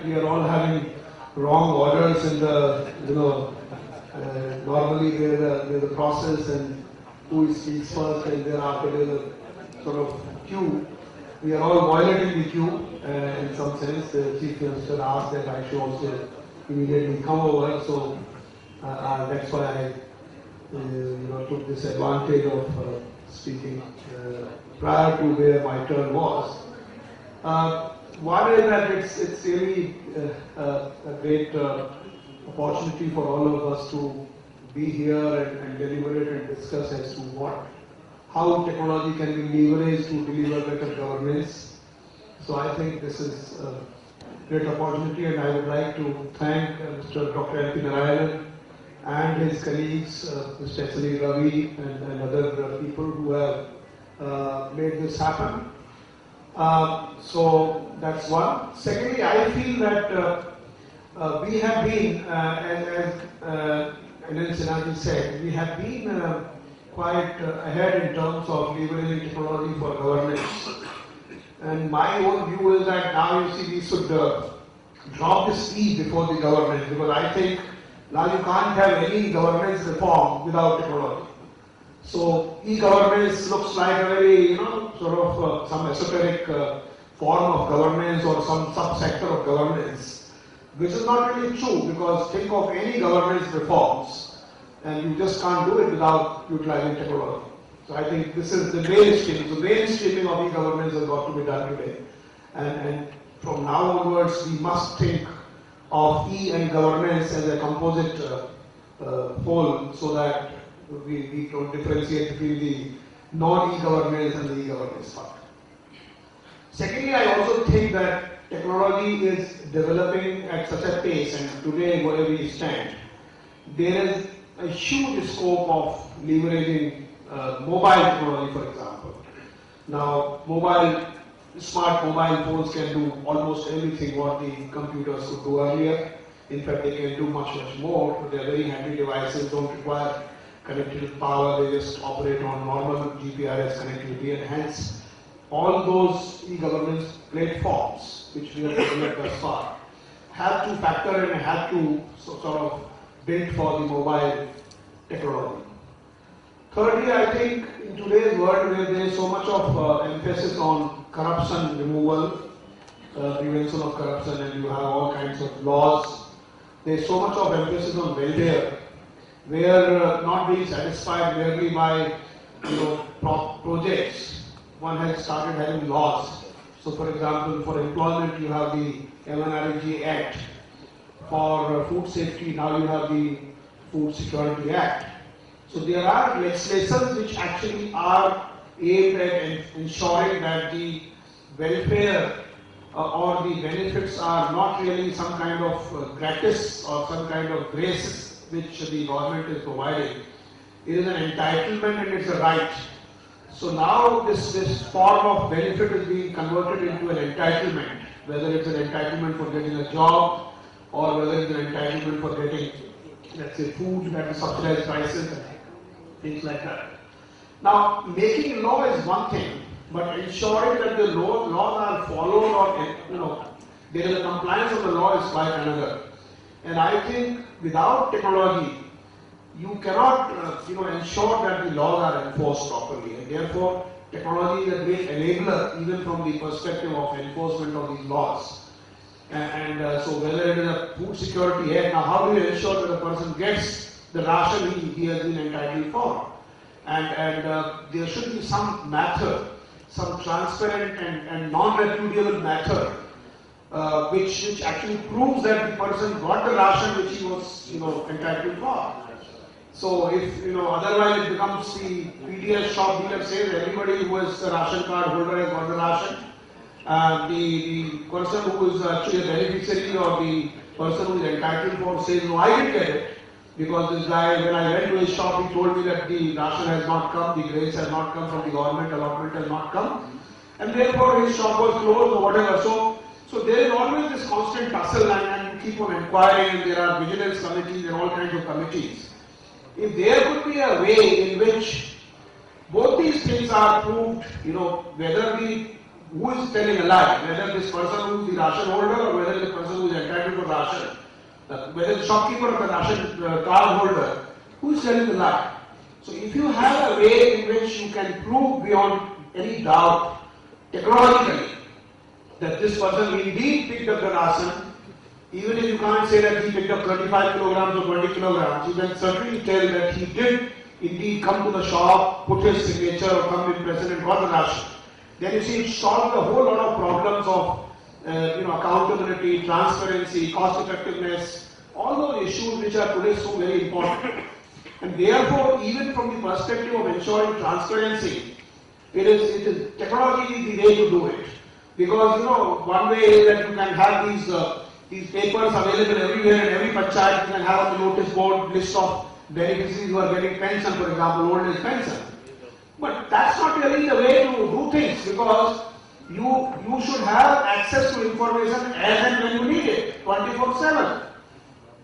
that we are all having wrong orders in the, normally there's a process and who speaks first and thereafter there's a sort of queue. We are all violating the queue in some sense. The Chief Minister asked that I should also immediately come over, so that's why I took this advantage of speaking prior to where my turn was. One is that it's really a great opportunity for all of us to be here and deliberate and discuss as to how technology can be leveraged to deliver better governance. So I think this is a great opportunity, and I would like to thank Mr. Dr. L.P. Narayanan and his colleagues, Mr. S.L. Ravi and other people who have made this happen. So that's one. Secondly, I feel that we have been, as Anil Sinha said, we have been quite ahead in terms of leveraging technology for governance. And my own view is that now you see we should drop this E before the governance, because I think now you can't have any governance reform without technology. So e-governance looks like a very, sort of some esoteric form of governance or some subsector of governance, which is not really true, because think of any governance reforms and you just can't do it without utilizing technology. So I think this is the mainstream. The mainstreaming of e-governance has got to be done today. And from now onwards, we must think of E and governance as a composite whole, so that we don't differentiate between the non-e-governance and the e-governance part. Secondly, I also think that technology is developing at such a pace, and today where we stand, there is a huge scope of leveraging mobile technology, for example. Now, smart mobile phones can do almost everything what the computers could do earlier. In fact, they can do much more. They are very handy devices, don't require connected power, they just operate on normal GPRS connectivity, and hence all those e-governance platforms which we have developed thus far have to factor in and have to sort of build for the mobile technology. Thirdly, I think in today's world where there is so much of emphasis on corruption removal, prevention of corruption, and you have all kinds of laws, there is so much of emphasis on welfare, where not being satisfied merely by projects, one has started having laws. So for example, for employment you have the MNREG Act. For food safety, now you have the Food Security Act. So there are legislations which actually are aimed at ensuring that the welfare or the benefits are not really some kind of gratis or some kind of grace which the government is providing. It is an entitlement and it's a right. So now this form of benefit is being converted into an entitlement, whether it's an entitlement for getting a job or whether it's an entitlement for getting, let's say, food at a subsidized prices and things like that. Now, making law is one thing, but ensuring that the laws are followed or there is a compliance of the law is quite another. And I think without technology, you cannot ensure that the laws are enforced properly, and therefore technology is a great enabler even from the perspective of enforcement of these laws. And so whether it is a Food Security Act, now how do you ensure that the person gets the ration he has been entitled for? And there should be some method, some transparent and non-repudiable method which actually proves that the person got the ration which he was entitled for. So if otherwise it becomes the PDS shop dealer says everybody who is a ration card holder has got the ration. The person who is actually a beneficiary or the person who is entitled for says, no, I didn't get it, because this guy, when I went to his shop, he told me that the ration has not come, the grace has not come from the government, allotment has not come, and therefore his shop was closed or whatever. So there is always this constant tussle, and you keep on inquiring, and there are vigilance committees and all kinds of committees. If there could be a way in which both these things are proved, whether who is telling a lie, whether this person who is the ration holder or whether the person who is for ration, whether the shopkeeper or the ration card holder, who is telling the lie? So if you have a way in which you can prove beyond any doubt, technologically, that this person indeed picked up the ration, even if you can't say that he picked up 35 kilograms or 20 kilograms, you can certainly tell that he did indeed come to the shop, put his signature or come in present and got the ration. Then you see it solved a whole lot of problems of accountability, transparency, cost effectiveness, all those issues which are today so very important. And therefore, even from the perspective of ensuring transparency, it is technology is the way to do it. Because one way is that you can have these papers available everywhere, and every panchayat you can have on the notice board list of beneficiaries who are getting pension, for example, old age pension. But that's not really the way to do things, because you should have access to information as and when you need it, 24/7.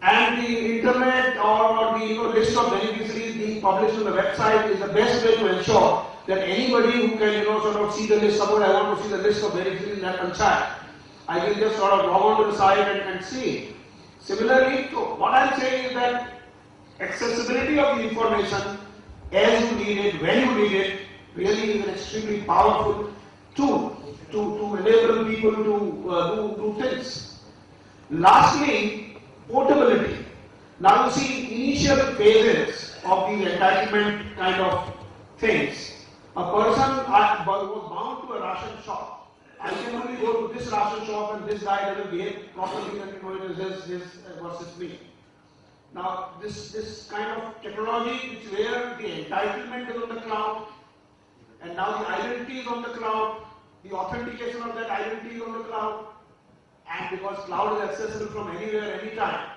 And the internet or the list of beneficiaries being published on the website is the best way to ensure that anybody who can sort of see the list, suppose I want to see the list of beneficiaries in that panchayat, I can just sort of log on to the site and see. Similarly, what I'm saying is that accessibility of the information as you need it, when you need it, really is an extremely powerful tool to enable people to do things. Lastly, portability. Now you see initial phases of the entitlement kind of things. A person was bound to a ration shop. I can only go to this ration shop and this guy doesn't behave properly and it is his versus me. Now this kind of technology which where the entitlement is on the cloud and now the identity is on the cloud, the authentication of that identity is on the cloud, and because cloud is accessible from anywhere, anytime,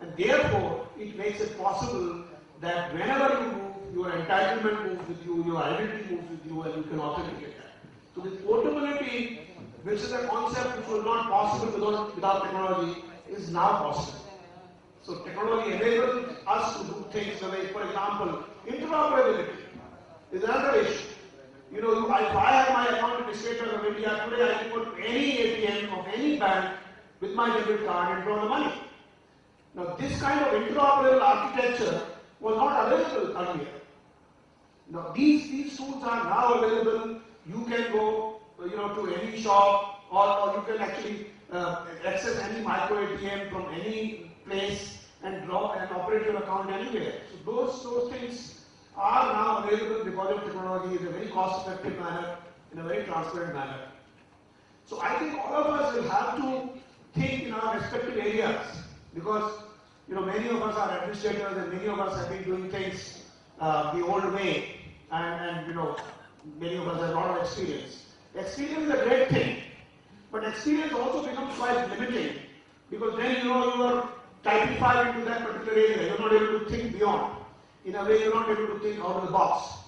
and therefore it makes it possible that whenever you move, your entitlement moves with you, your identity moves with you, and you can authenticate that. So this portability, which is a concept which was not possible without technology, is now possible. So technology enables us to do things the way, for example, interoperability is another issue. If I have my account in the State Bank of India, today I can go to any ATM of any bank with my debit card and draw the money. Now this kind of interoperable architecture was not available earlier. Now these tools are now available. You can go to any shop or you can actually access any micro ATM from any place and draw and operate your account anywhere. So those things are now available because of technology in a very cost-effective manner, in a very transparent manner. So I think all of us will have to think in our respective areas, because many of us are administrators and many of us have been doing things the old way, and many of us have a lot of experience. Experience is a great thing, but experience also becomes quite limiting, because then you are typified into that particular area. You're not able to think beyond. In a way, you're not able to think out of the box.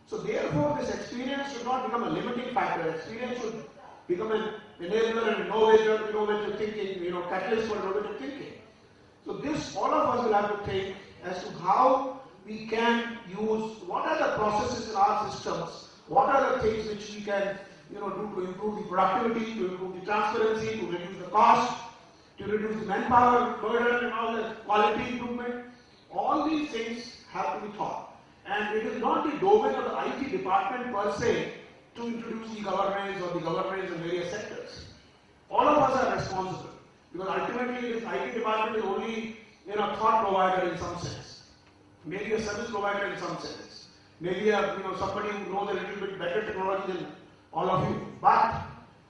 So therefore, this experience should not become a limiting factor. Experience should become an enabler and innovative thinking, catalyst for innovative thinking. So this, all of us will have to think as to how we can use, what are the processes in our systems, what are the things which we can do to improve the productivity, to improve the transparency, to reduce the cost, to reduce the manpower burden and all the quality improvement. All these things have to be thought. And it is not the domain of the IT department per se to introduce e-governance or the governance in various sectors. All of us are responsible, because ultimately this IT department is only a thought provider in some sense, maybe a service provider in some sense, maybe somebody who knows a little bit better technology than all of you. But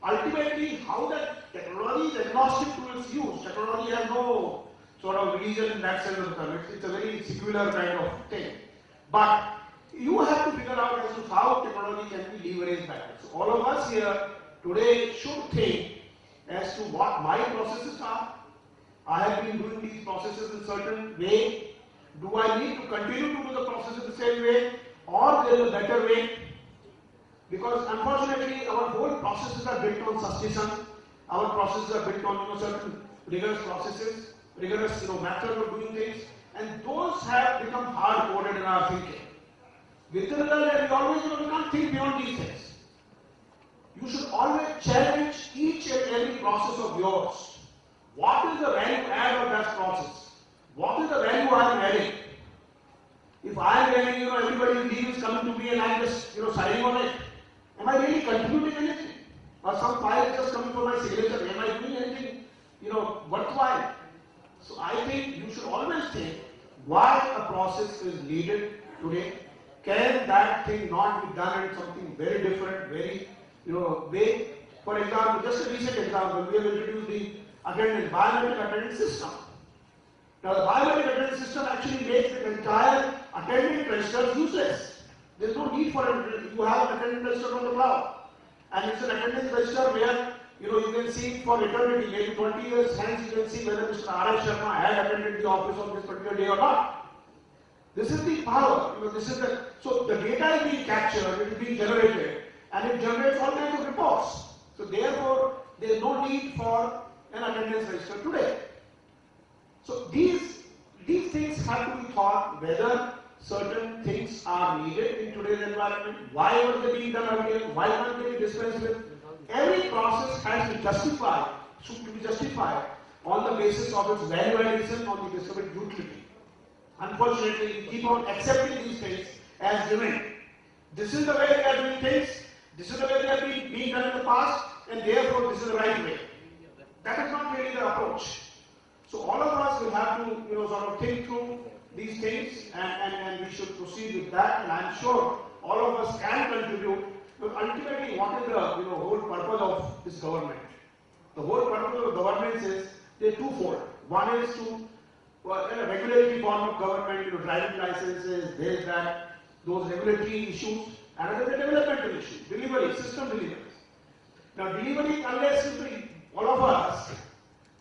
ultimately, how that technology is agnostic to its use. Technology has no sort of religion in that sense of the term. It's a very secular kind of thing. But you have to figure out as to how technology can be leveraged better. So all of us here today should think as to what my processes are. I have been doing these processes in a certain way. Do I need to continue to do the processes the same way, or there is a better way? Because unfortunately, our whole processes are built on suspicion. Our processes are built on certain rigorous processes, rigorous methods of doing things, and those have become hard-coded in our thinking. With the result that we always we can't think beyond these things. You should always challenge each and every process of yours what is the value add of that process? What is the value I am adding? If I am adding, everybody's leave is coming to me and I am just, signing on it, am I really contributing anything? Or some file is just coming for my signature, am I doing anything, worthwhile? So I think you should always think why a process is needed today. Can that thing not be done in something very different, very, way? For example, just a recent example, we have introduced the biometric attendance system. Now the biometric attendance system actually makes the entire attendant register useless. There is no need for it. You have an attendant register on the cloud. And it's an attendance register where you can see for eternity, maybe 20 years hence you can see whether Mr. R.S. Sharma had attended the office on this particular day or not. This is the power. So the data is being captured, it is being generated, and it generates all kinds of reports. So therefore, there is no need for an attendance register today. So these things have to be thought whether certain things are needed in today's environment. Why were they being done earlier? Why can't they be dispensed with? Every process has to be justified on the basis of its value addition, on the basis of its utility. Unfortunately, we keep on accepting these things as given. This is the way we are doing things. This is the way they have been being done in the past, and therefore this is the right way. That is not really the approach. So all of us will have to, sort of think through these things, and we should proceed with that. And I'm sure all of us can contribute. But ultimately, what is the whole purpose of this government? The whole purpose of the government is they're twofold. One is to a regulatory form of government, driving licenses, this, that, those regulatory issues. Another is the developmental issue, delivery, system delivery. Now, delivery, unless all of us,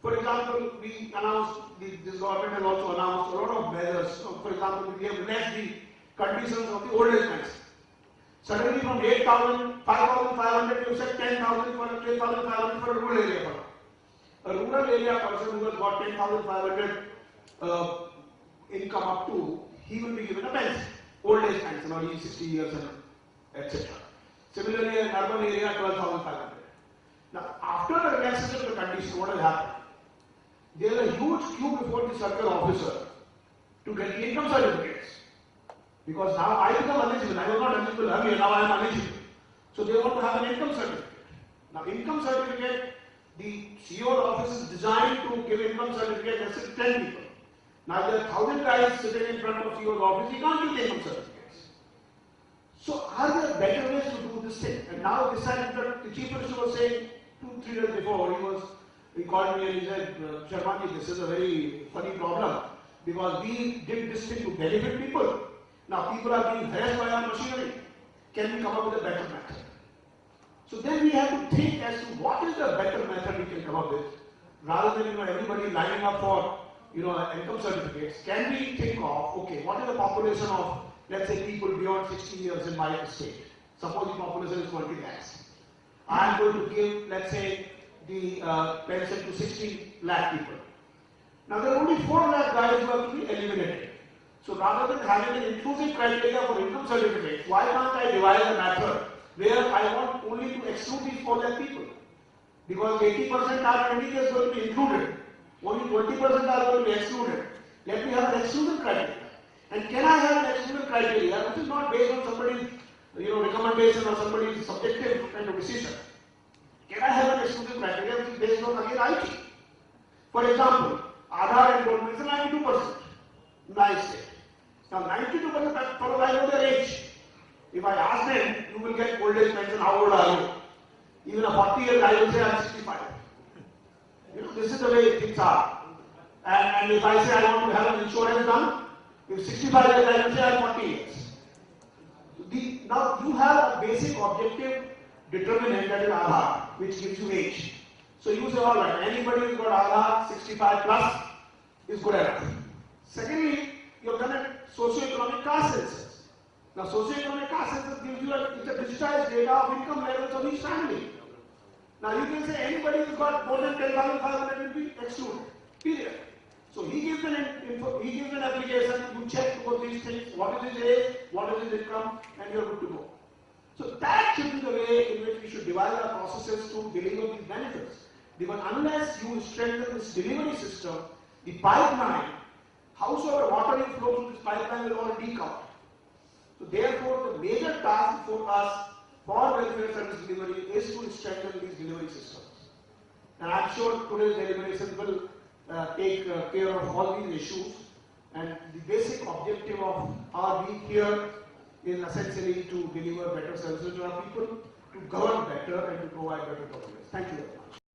for example, we announced, this government has also announced a lot of measures. So, for example, we have left the conditions of the old age pension. Suddenly from 8,000, 5,500, you said 10,000 for 10,500 for a rural area person. A rural area person who has got 10,500 income up to, he will be given a pension, old age pension, or he's 60 years and etc. Similarly, in urban area, 12,500. Now, after the relaxation of the condition, what has happened? There is a huge queue before the circle officer to get the income certificates. Because now I become eligible. I was not eligible earlier, now I am eligible. So they want to have an income certificate. Now, income certificate, the CEO office is designed to give income certificate, let's say 10 people. Now, there are 1,000 guys sitting in front of CEO's office, he can't give the income certificates. So, are there better ways to do this thing? And now, this time, the Chief Minister was saying 2-3 days before, he called me and he said, Sharma, this is a very funny problem because we did this thing to benefit people. Now people are being harassed by our machinery. Can we come up with a better method? So then we have to think as to what is the better method we can come up with, rather than everybody lining up for income certificates. Can we think of, okay, what is the population of, let's say, people beyond 60 years in my state? Suppose the population is 20 lakhs. I am going to give, let's say, the pension to 60 lakh people. Now there are only 4 lakh guys who have to be eliminated. So rather than having an inclusive criteria for income certificates, why can't I devise a method where I want only to exclude these 4 lakh people? Because 80% are individuals going to be included, only 20% are going to be excluded. Let me have an exclusion criteria. And can I have an exclusion criteria which is not based on somebody's recommendation or somebody's subjective kind of decision? Can I have an exclusion criteria which is based on again IT? For example, Aadhaar enrollment is 92%. Nice. Now 92% people I know their age. If I ask them, you will get old age pension, how old are you? Even a 40-year guy will say I am 65. This is the way things are. And if I say I want to have an insurance done, if 65 years I will say I am 40 years. Now you have a basic objective determinant, that is Aadhaar, which gives you age. So you say, all right, anybody who's got Aadhaar 65 plus is good enough. Secondly, you have done a socio-economic caste census. Now, socio-economic caste census gives you a digitized data of income levels of each family. Now, you can say anybody who's got more than 10,500 will be excluded. Period. So he gives an application, you check both these things, what is his age, what is his income, and you're good to go. So that should be the way in which we should devise our processes to deliver these benefits. Because unless you strengthen this delivery system, the pipeline, howsoever water will flow through this pipeline will all leak out. So therefore, the major task for us for welfare service delivery is to strengthen these delivery systems. And I'm sure today's deliberation will take care of all these issues. And the basic objective of our week here is essentially to deliver better services to our people, to govern better and to provide better governance. Thank you very much.